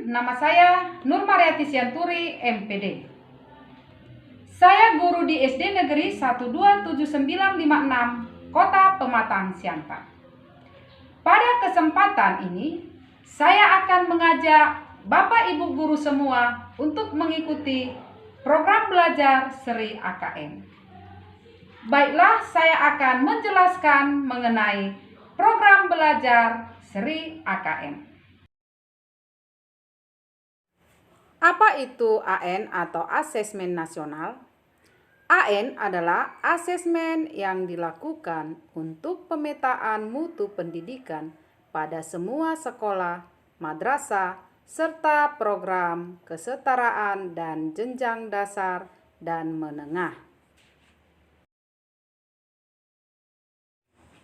nama saya Nur Mariati Sianturi, MPD. Saya guru di SD Negeri 127956, Kota Pematang Siantar. Pada kesempatan ini, saya akan mengajak Bapak Ibu guru semua untuk mengikuti program belajar Seri AKM. Baiklah, saya akan menjelaskan mengenai program belajar Seri AKM. Apa itu AN atau Asesmen Nasional? AN adalah asesmen yang dilakukan untuk pemetaan mutu pendidikan pada semua sekolah, madrasah, serta program kesetaraan dan jenjang dasar dan menengah.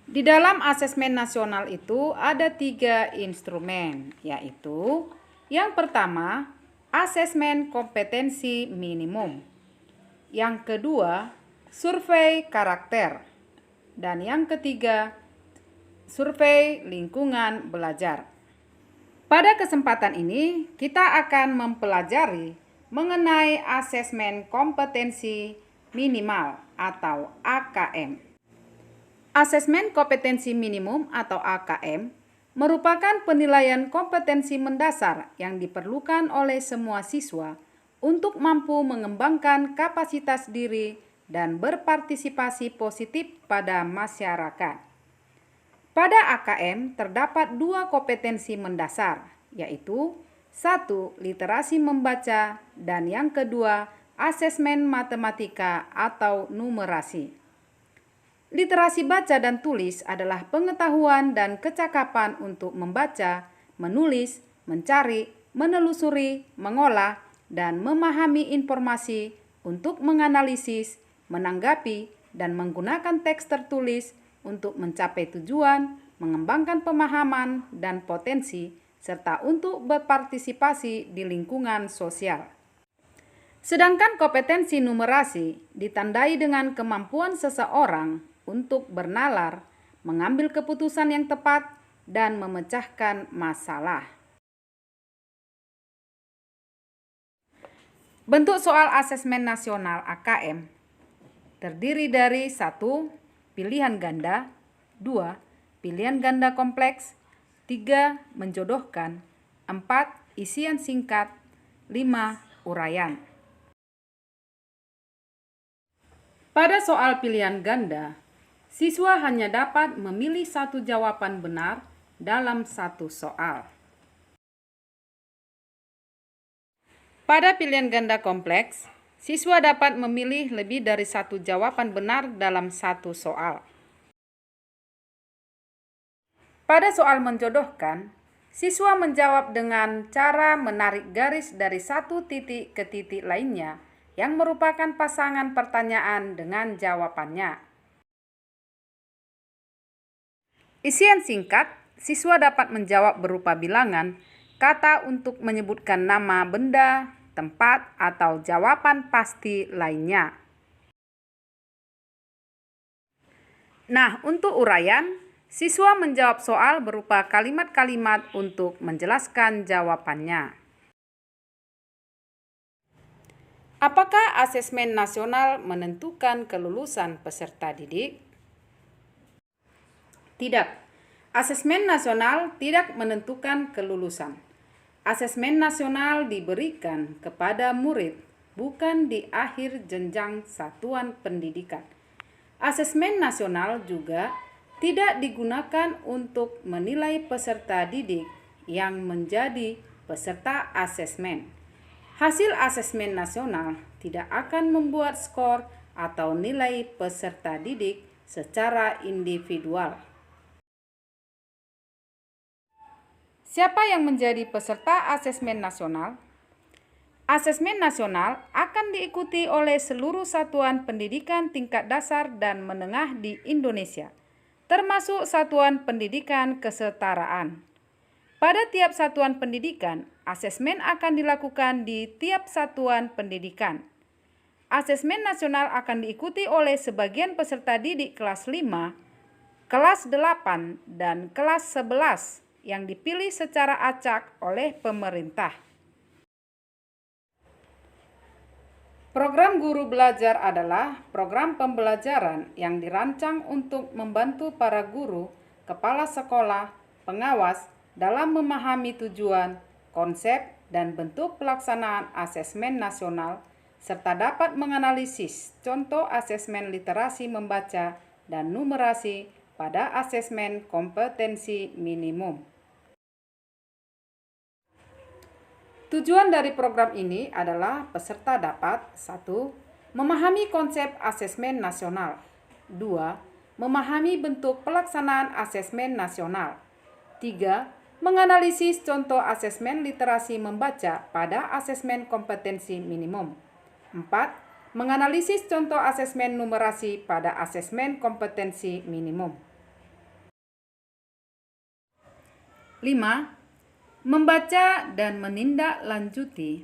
Di dalam asesmen nasional itu ada 3 instrumen, yaitu yang pertama, asesmen kompetensi minimum. Yang kedua, survei karakter. Dan yang ketiga, survei lingkungan belajar. Pada kesempatan ini, kita akan mempelajari mengenai asesmen kompetensi minimal atau AKM. Asesmen kompetensi minimum atau AKM merupakan penilaian kompetensi mendasar yang diperlukan oleh semua siswa untuk mampu mengembangkan kapasitas diri dan berpartisipasi positif pada masyarakat. Pada AKM terdapat 2 kompetensi mendasar, yaitu 1. Literasi membaca dan yang kedua asesmen matematika atau numerasi. Literasi baca dan tulis adalah pengetahuan dan kecakapan untuk membaca, menulis, mencari, menelusuri, mengolah, dan memahami informasi untuk menganalisis, menanggapi, dan menggunakan teks tertulis untuk mencapai tujuan, mengembangkan pemahaman dan potensi, serta untuk berpartisipasi di lingkungan sosial. Sedangkan kompetensi numerasi ditandai dengan kemampuan seseorang untuk bernalar, mengambil keputusan yang tepat, dan memecahkan masalah. Bentuk soal asesmen nasional AKM terdiri dari 1. Pilihan ganda, 2. Pilihan ganda kompleks, 3. Menjodohkan, 4. Isian singkat, 5. Uraian. Pada soal pilihan ganda, siswa hanya dapat memilih 1 jawaban benar dalam 1 soal. Pada pilihan ganda kompleks, siswa dapat memilih lebih dari 1 jawaban benar dalam 1 soal. Pada soal menjodohkan, siswa menjawab dengan cara menarik garis dari 1 titik ke titik lainnya yang merupakan pasangan pertanyaan dengan jawabannya. Isian singkat, siswa dapat menjawab berupa bilangan, kata untuk menyebutkan nama benda, tempat, atau jawaban pasti lainnya. Nah, untuk uraian, siswa menjawab soal berupa kalimat-kalimat untuk menjelaskan jawabannya. Apakah asesmen nasional menentukan kelulusan peserta didik? Tidak, asesmen nasional tidak menentukan kelulusan. Asesmen nasional diberikan kepada murid, bukan di akhir jenjang satuan pendidikan. Asesmen nasional juga tidak digunakan untuk menilai peserta didik yang menjadi peserta asesmen. Hasil asesmen nasional tidak akan membuat skor atau nilai peserta didik secara individual. Siapa yang menjadi peserta asesmen nasional? Asesmen nasional akan diikuti oleh seluruh satuan pendidikan tingkat dasar dan menengah di Indonesia, termasuk satuan pendidikan kesetaraan. Pada tiap satuan pendidikan, asesmen akan dilakukan di tiap satuan pendidikan. Asesmen nasional akan diikuti oleh sebagian peserta didik kelas 5, kelas 8, dan kelas 11 yang dipilih secara acak oleh pemerintah. Program Guru Belajar adalah program pembelajaran yang dirancang untuk membantu para guru, kepala sekolah, pengawas dalam memahami tujuan, konsep, dan bentuk pelaksanaan asesmen nasional, serta dapat menganalisis contoh asesmen literasi membaca dan numerasi pada asesmen kompetensi minimum. Tujuan dari program ini adalah peserta dapat 1. Memahami konsep asesmen nasional. 2. Memahami bentuk pelaksanaan asesmen nasional. 3. Menganalisis contoh asesmen literasi membaca pada asesmen kompetensi minimum. 4. Menganalisis contoh asesmen numerasi pada asesmen kompetensi minimum. 5. Membaca dan menindaklanjuti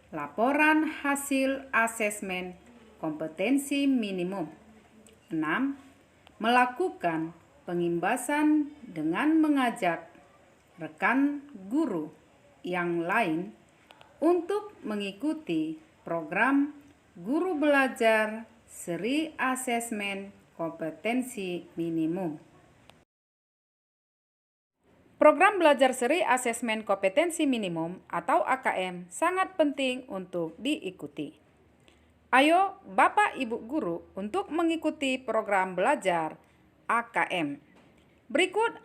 laporan hasil asesmen kompetensi minimum. 6. Melakukan pengimbasan dengan mengajak rekan guru yang lain untuk mengikuti program Guru Belajar Seri Asesmen Kompetensi Minimum. Program Belajar Seri Asesmen Kompetensi Minimum atau AKM sangat penting untuk diikuti. Ayo Bapak Ibu Guru untuk mengikuti program belajar AKM. Berikut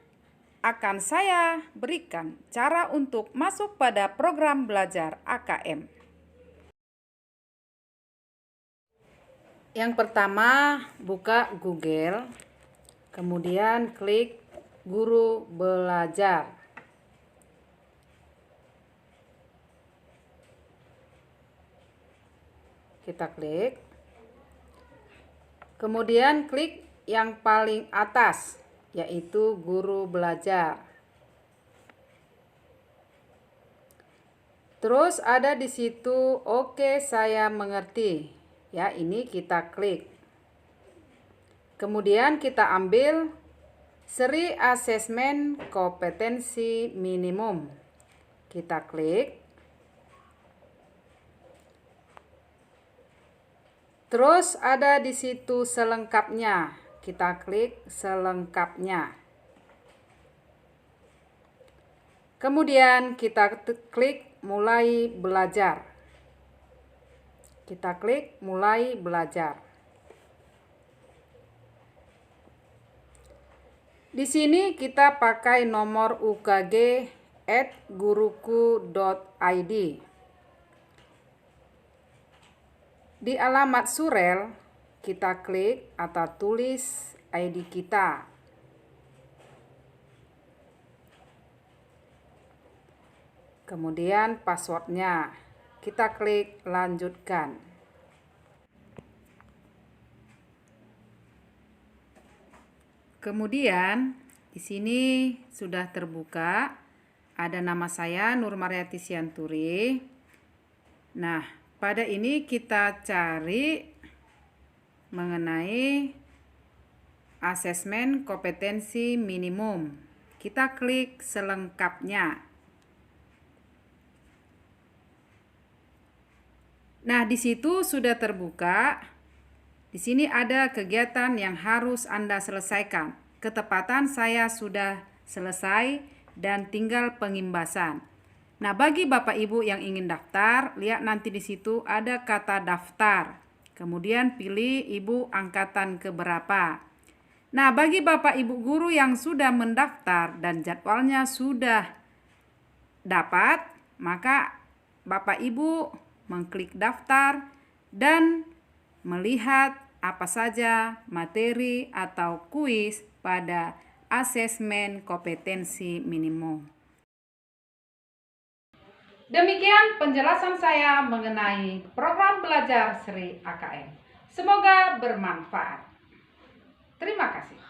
akan saya berikan cara untuk masuk pada program belajar AKM. Yang pertama, buka Google, kemudian klik Guru Belajar. Kita klik. Kemudian klik yang paling atas, yaitu Guru Belajar. Terus ada di situ Oke, saya mengerti. Ya, ini kita klik. Kemudian kita ambil Seri Asesmen Kompetensi Minimum. Kita klik. Terus ada di situ selengkapnya. Kita klik selengkapnya. Kemudian kita klik mulai belajar. Kita klik mulai belajar. Di sini kita pakai nomor UKG @guruku.id. Di alamat surel kita klik atau tulis ID kita. Kemudian passwordnya kita klik lanjutkan. Kemudian di sini sudah terbuka, ada nama saya Nurmaryati Sianturi. Nah, pada ini kita cari mengenai asesmen kompetensi minimum. Kita klik selengkapnya. Nah, di situ sudah terbuka. Di sini ada kegiatan yang harus Anda selesaikan. Ketepatan saya sudah selesai dan tinggal pengimbasan. Nah, bagi Bapak Ibu yang ingin daftar, lihat nanti di situ ada kata daftar. Kemudian pilih Ibu angkatan keberapa. Nah, bagi Bapak Ibu guru yang sudah mendaftar dan jadwalnya sudah dapat, maka Bapak Ibu mengklik daftar dan melihat apa saja materi atau kuis pada asesmen kompetensi minimum. Demikian penjelasan saya mengenai program belajar Seri AKM. Semoga bermanfaat. Terima kasih.